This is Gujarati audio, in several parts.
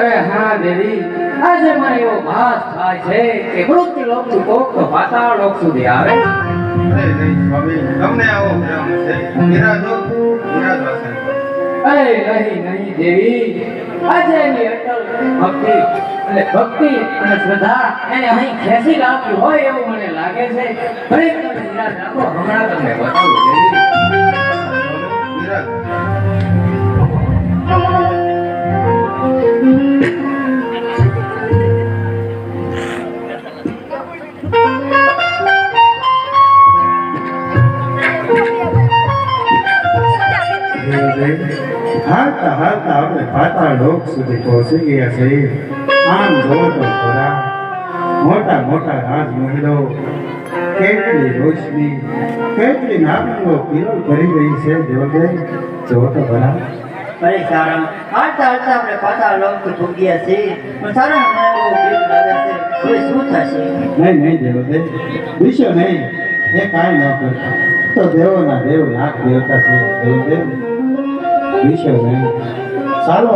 અરે હા દેવી, આજે મને એવો ભાસ થાય છે કે મૃત્યુ લોકથી કોક તો પાતાળ લોક સુધી આવે. અરે નહીં સ્વામી, તમને આવો ભ્રમ છે. બિરાજો બિરાજવાસન. અરે નહીં દેવી, આજે એની અટલ ભક્તિ અને શ્રદ્ધા એને અહીં ખેંચી લાવતી હોય એવું મને લાગે છે. ફરી તમે નિરાશ રાખો, હમણાં તમને બતાવું દેવી. બિરાજ. હાલતા હાલતા આપણે પાતાળ લોક સુધી પહોંચી ગયા છે. આમ જોવો તો ખોરા મોટા મોટા રાજમહેલો, કેટલી રોશની, કેટલી નાગરિકો કિરણ કરી રહી છે. દેવદેવ જોવો તો ખરા. અરે સારા, હાલતા હાલતા આપણે પાતાળ લોકથી પહોંચ્યા છીએ. પણ સારા, મને બહુ બીક લાગે છે. હવે શું થશે? નહીં દેવદેવ, વિશ્વ નહીં, એ કાંઈ ન કરતા. તો દેવોના દેવ નાગ દેવતા છે. દેવદેવ વિશ્વ નહીં. સાલો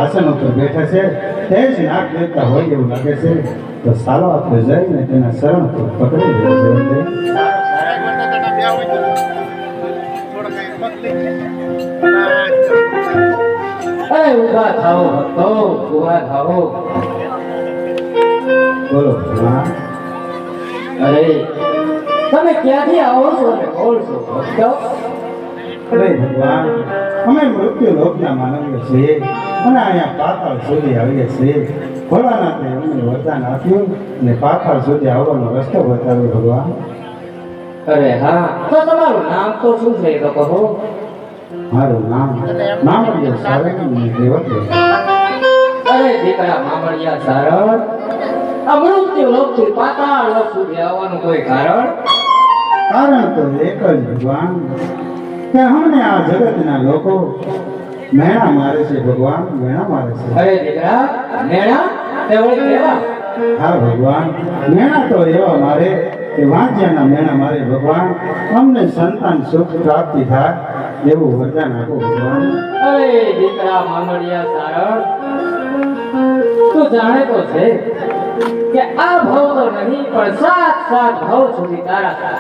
આસન ઉપર બેઠા છે, તે જ નાગ દેવતા હોય એવું લાગે છે. તો સાલો આપણે જઈને તેના શરણ પકડી લઈએ. દેવદેવ અરે ઊભા થાઓ ભક્તો, ઊભા થાઓ. બોલો ભગવાન. અરે તમે ક્યાંથી આવો છો ને બોલશો ભક્તો? અરે ભગવાન, અમે મૃત્યુ લોકના માનવીઓ છીએ અને અહીંયા પાતાળ સુધી આવીએ છીએ. ભોળાનાથે અમને વરદાન આપ્યું અને પાતાળ સુધી આવવાનો રસ્તો બતાવ્યો. ભગવાન અરે હા, તો તમારું નામ તો શું છે એ તો કહો. મારું નામ સારંગી દેવદેવ. અરે દીકરા મામડિયા સારણ, આ મૃત્યુ લોકથી પાતાળ લોક સુધી આવવાનું કોઈ કારણ? કારણ તો એક જ ભગવાન, કે અમને આ જગતના લોકો મેણા મારે છે. ભગવાન મેણા મારે છે. અરે દીકરા, મેણા તે વળી કેવા? હા ભગવાન, મેણા તો એવા મારે કે વાંચ્યાના મેણા મારે. ભગવાન અમને સંતાન સુખ પ્રાપ્તિ થાય એવું વરદાન આપો. ભગવાન અરે દીકરા મામડિયા સારણ, તું જાણે તો છે કે આ ભાવ તો નહીં પણ સાત ભાવ સુધી તારા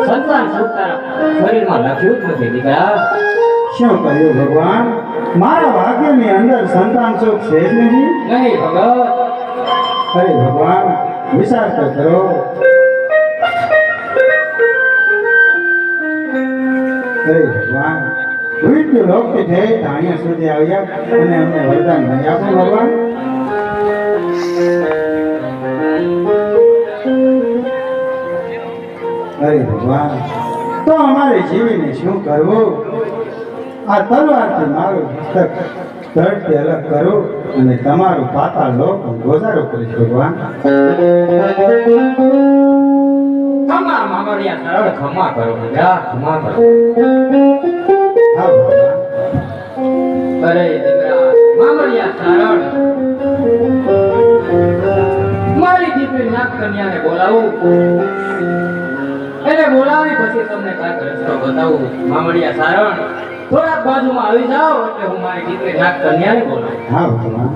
સંતાન સુખ તારા શરીરમાં લખ્યું જ નથી. દીકરા શું કહ્યું ભગવાન? મારા ભાગ્યની અંદર સંતાન સુખ છે જ નહીં. નહીં ભગત. અરે ભગવાન, વિચાર તો કરો. અરે ભગવાન, મૃત્યુ લોકથી જઈ અહીંયા સુધી આવ્યા અને અમને વરદાન નહીં આપો. ભગવાન અરે ભગવાન, તો અમારે જીવીને શું કરવું? આ તલવારથી મારું મસ્તક ધડથી અલગ કરો અને તમારું પાતાળ લોક ગોજારો કરીશ. ભગવાન ખમા મામડિયા સારણ, ખમા કરો દીકરા, ખમા કરો. હા ભગવાન. અરે દીકરા મામડિયા સારણ, મારી દીકરી નાગ કન્યાને બોલાવું. એને બોલાવી પછી તમને કાંઈક રસ્તો બતાવું. મામડિયા સારણ, થોડાક બાજુમાં આવી જાઓ એટલે હું મારી દીકરી નાગ કન્યાને બોલાવું. હા ભગવાન.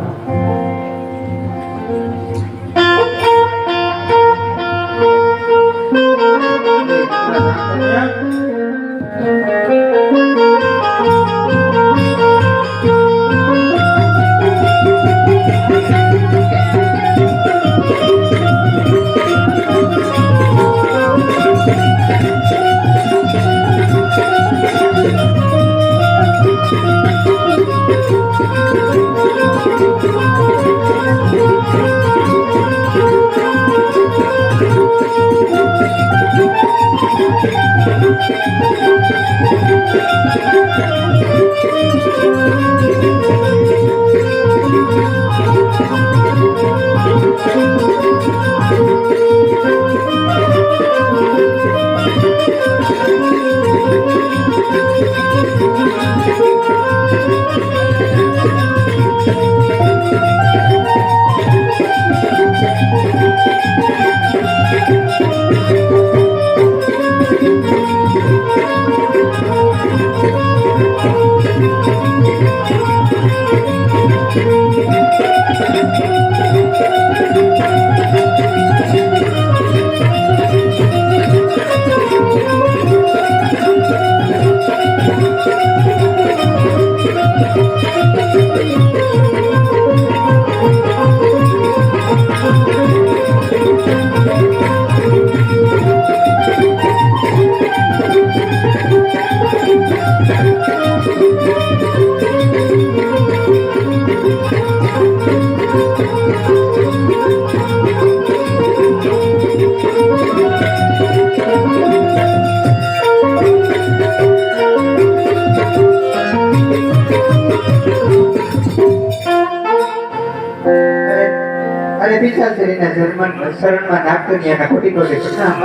પિતાશ્રીના શરણમાં નાખતો ને એના કોટી કોટી પ્રણામ.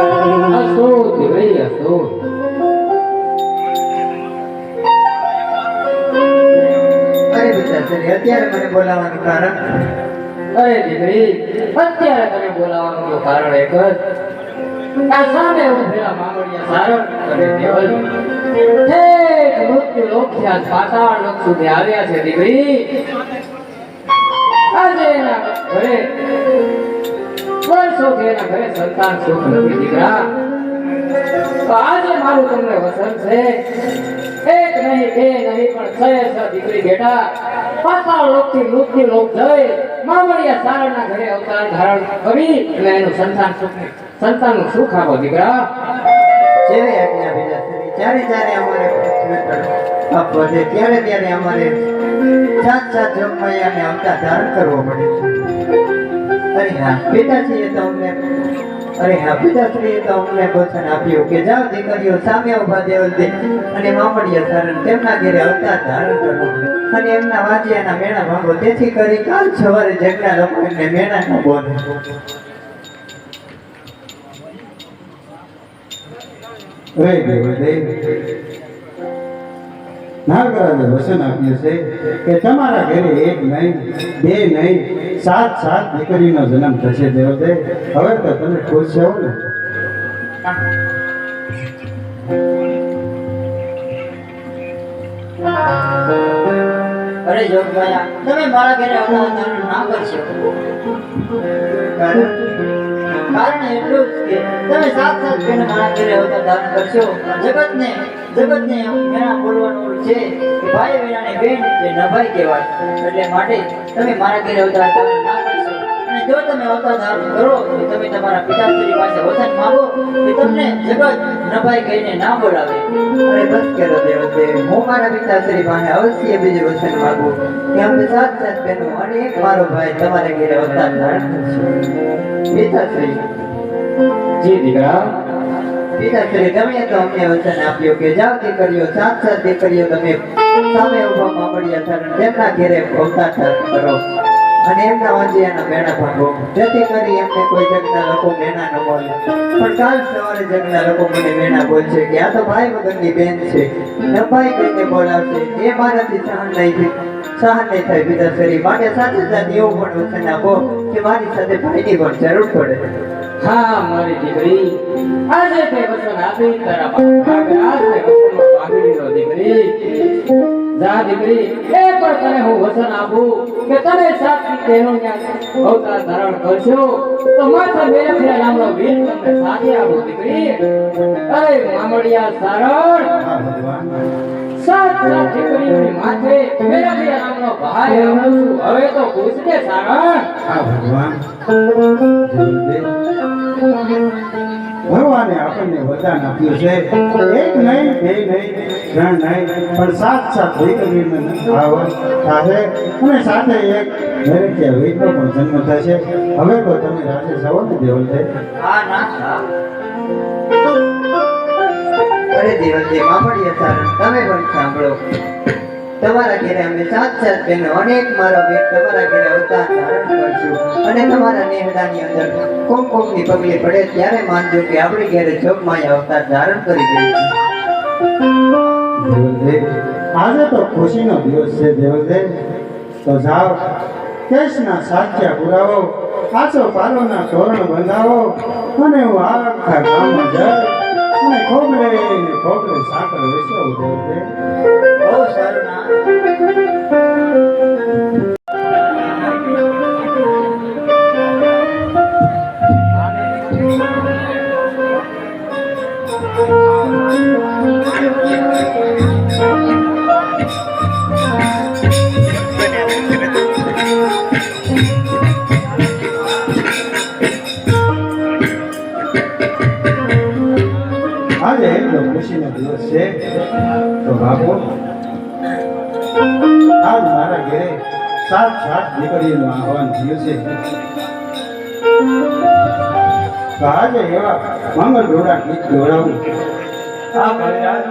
હસો દીકરી હસો. અરે પિતાશ્રી અત્યારે મને બોલાવવાનું કારણ? અરે દીકરી, અત્યારે તને બોલાવવાનું તો કારણ એક જ. આ સામે ઉભેલા મામડિયા સારંગ અને દેવલ ઠેઠ મૃત્યુ લોકથી આજ પાતાળ લોક સુધી આવ્યા છે દીકરી. આજે એના ઘરે વર્ષોથી એના ઘરે સંતાન સુખ નથી દીકરા. તો આજે મારું તમને વચન છે, એક નહીં બે નહીં પણ 6 દીકરી બેટા પાતાળ લોકથી મૃત્યુ લોક જઈ મામડિયા સારણના ઘરે અવતાર ધારણ કરી અને એનું સંતાનનું સુખ આપો દીકરા. જેવી આજ્ઞા પિતાશ્રી. જ્યારે અમારે પૃથ્વી પર પાપ વધે ત્યારે અમારે સાત જન્મયાને અવતાર ધારણ કરવો પડે છે. અરે હા પિતાશ્રીએ તો અમને વચન આપ્યું કે જાઓ દીકરીઓ સામે ઉભા દેવલદે અને મામડિયા સારણ તેમના ઘરે અવતાર ધારણ કરવો અને એમના વાજિયાના મેણા ભાંગો. તેથી કરી કાલ સવારે જગના લોકો એમને મેણા ન બોલે. રે દેવદેવ, નાગરાજે વચન આપ્યું છે કે તમારા ઘરે એક નહીં બે નહીં 7 દીકરીનો જન્મ થશે દેવદેવ. હવે તો તમે ખુશ છો ને? અરે જોગમાયા, તમે મારા ઘરે અવતાર ધારણ ના કરશો. કારણ એટલું જ કે તમે સાત બેન મારા ઘરે અવતાર ધારણ કરશો. જગતને મેણા બોલવાનું છે કે ભાઈ વેરાને બેન જે નભાઈ કહેવાય. એટલે માટે તમે મારા ઘરે અવતાર ધારણ ના કરશો. અને જો તમે અવતાર ધારણ કરો તો તમે તમારા પિતાશ્રી પાસે વચન માંગો કે તમને જગત નભાઈ કહીને ના બોલાવે. અરે બસ કરો દેવદેવ, હું મારા પિતાશ્રી પાસે અવશ્ય બીજું વચન માંગુ કે અમે 7 બહેનો અને એક મારો ભાઈ તમારા ઘરે અવતાર ધારણ કરશે. પિતાશ્રી જી દીકરા. પિતાશ્રી તમે તો અમને વચન આપ્યું કે જાઓ દીકરીઓ 7 દીકરીઓ તમે સામે ઉભા મામડિયા સારણ તેમના ઘરે અવતાર ધારણ કરો અને એમના વાંજિયાના મેણા ભાંગો. જેથી કરી એમને કોઈ જગના લોકો મેણા ન બોલે. પણ કાલ સવારે જગના લોકો મને મેણા બોલશે કે આ તો ભાઈ વગરની બેન છે, નભાઈ કહીને બોલાવશે. એ મારાથી સહન નહીં થાય પિતાશ્રી. માટે સાથે સાથે એવું પણ વચન આપો કે મારી સાથે ભાઈની પણ જરૂર પડે. હા મારી દીકરી, આજે તે વચન આપી તારા આજને વચનમાં ભાગી લીધો દીકરી. જા દીકરી, એ પણ તને હું વચન આપું કે તમે 7 બહેનોના અવતાર ધારણ કરશો તો માથે મેલખિયા નામનો વીર તમને સાથે આપો દીકરી. અરે મામડિયા સારણ, હા ભગવાન. 7 દીકરીઓની માથે મેલખિયા નામનો ભાઈ આપું છું. હવે તો પૂછજે સારણ. હા ભગવાન. દેવદેવ, ભગવાને આપણને વરદાન આપ્યું છે, એક નહીં બે નહીં 3 નહીં પણ 7 દીકરીનો આવન થશે અને સાથે એક મેરખિયા વીરનો પણ જન્મ થશે. હવે તો તમે રાજી છો ને દેવલદેવ? હા ના હા. અરે દેવલદેવ મામડિયા સારણ, તમે પણ સાંભળો. તમારા ઘરે અમે 7 બહેનો અને એક મારો બેન તમારા ઘરે અવતાર ધારણ કરશું અને તમારા નેહડાની અંદર કુમકુમની પગલી પડે ત્યારે માનજો કે આપણી ઘરે જોગમાયા અવતાર ધારણ કરી ગઈ છે. દેવલદેવ, આજે તો ખુશીનો દિવસ છે દેવલદેવ. તો જાઓ, કેશના સાક્ષ્ય પુરાવો, આસો પાલોના તોરણ બંધાવો અને હું આખા ગામમાં જાય અને ખોબલે સાકર વેચવું દેવલદેવ. બહુ સારું ના. આજે એટલો ખુશીનો દિવસ છે તો બાપુ, આજ મારા ઘરે 7 દીકરીઓનું આહવાન થયું છે. તો આજે એવા મંગળ જોડા ગીત જોડાવું. હા કવિરાજ.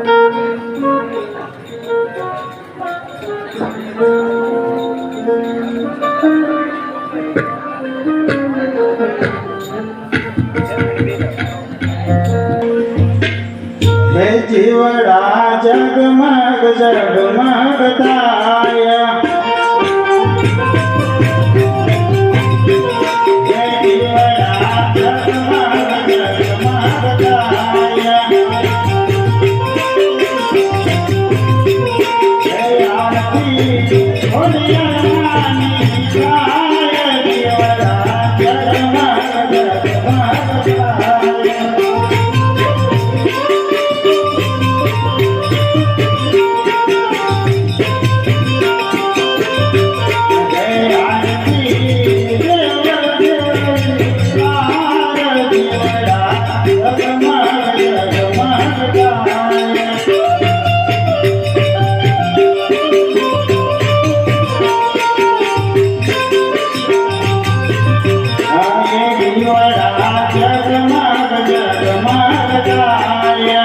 હે જીવડા જગમગ જગમગ થાય હે જીવડા જગમગ જગમગ થાય હે આરતી ઓડિયાની ગાય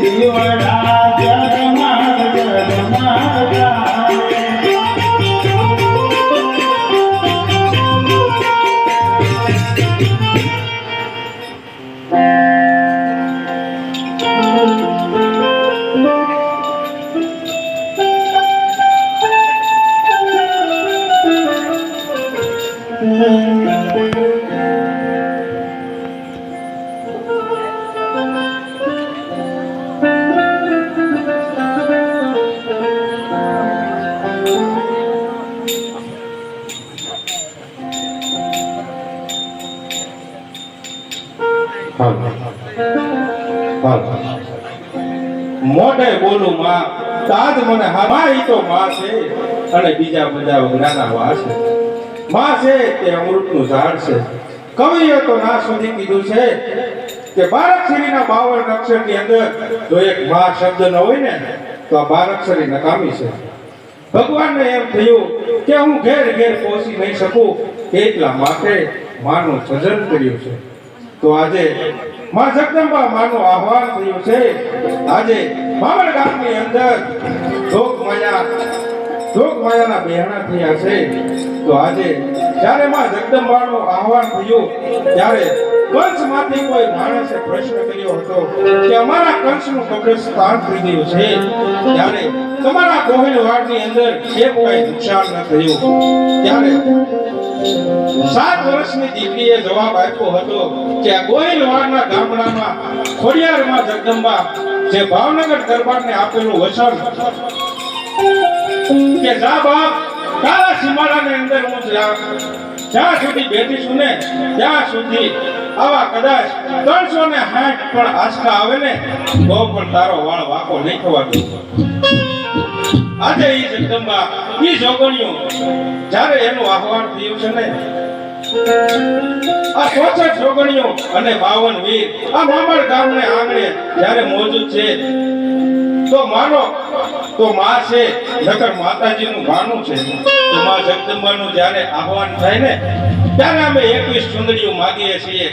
જીવડા જગમગ જગમગ થાય મોઢે બોલું માં તાજ મને હા ઈ તો માં છે અને બીજા બધા વગડાના વા છે માં છે તે અમૃતનું ઝાડ છે કવિએ તો ના સુધી કીધું છે કે બારાક્ષરીના 52 અક્ષરની અંદર જો એક માં શબ્દ ન હોય ને તો આ બારાક્ષરી નકામી છે ભગવાનને એમ થયું કે હું ઘેર ઘેર પહોંચી નહીં શકું એટલા માટે માનું સર્જન કર્યું છે તો આજે માં જગદંબા માનું આહવાન થયું છે આજે મામણ ગામની અંદર જોગમાયાના બહેણા થયા છે તો આજે જ્યારે માં જગદંબાનું આહવાન થયું ત્યારે કંસમાંથી કોઈ માણસે પ્રશ્ન કર્યો હતો કે અમારા કંસનું કબ્રસ્તાન થઈ ગયું છે ત્યારે તમારા ગોહિલવાડની અંદર કેમ કઈ નુકસાન ન થયું ત્યારે 7 વર્ષની દીકરીએ જવાબ આપ્યો હતો કે આ ગોહિલવાડના ગામડામાં ખોડિયારમાં જગદંબા જે ભાવનગર દરબારને આપેલું વચન કે જા બાપ તારા સીમાડાની અંદર હું જ્યાં સુધી બેઠી છું ને ત્યાં સુધી આવા કદાચ 360 પણ આંચકા આવે ને તો પણ તારો વાળ વાંકો નહીં થવા દઉં આજે ઈ જગદંબા ઈ જોગણીઓ જ્યારે એનું આહવાન થયું છે ને આ 64 જોગણીઓ અને 52 વીર આ મામણ ગામને આંગણે જ્યારે મોજૂદ છે તો માનો તો માં છે નકર માતાજીનું ગાનું છે તો માં જગદંબાનું જ્યારે આહવાન થાય ને ત્યારે અમે 21 સુંદરીઓ માગીએ છીએ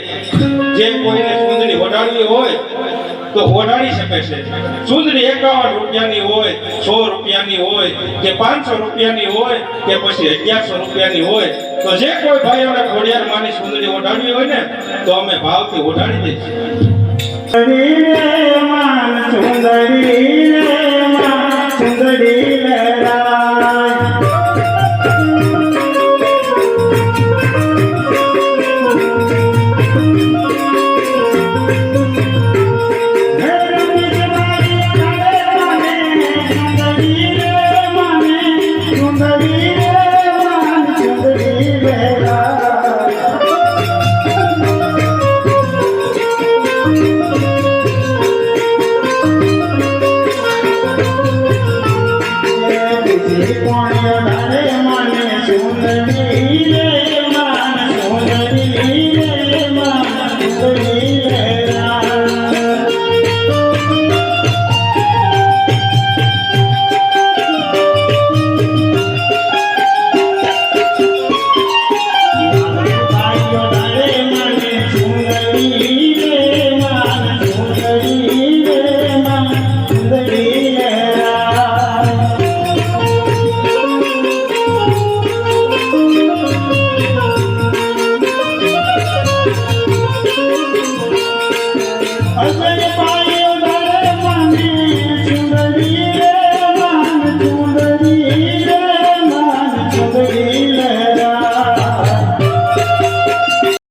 જે કોઈને સુંદરી ઓઢાડવી હોય તો ઓઢાડી શકે છે સુંદરી 51 રૂપિયાની હોય 100 રૂપિયાની હોય કે 500 રૂપિયાની હોય કે પછી 1100 રૂપિયાની હોય તો જે કોઈ ભાઈઓને ખોડિયાર માની સુંદરી ઓઢાડવી હોય ને તો અમે ભાવથી ઓઢાડી દઈએ છીએ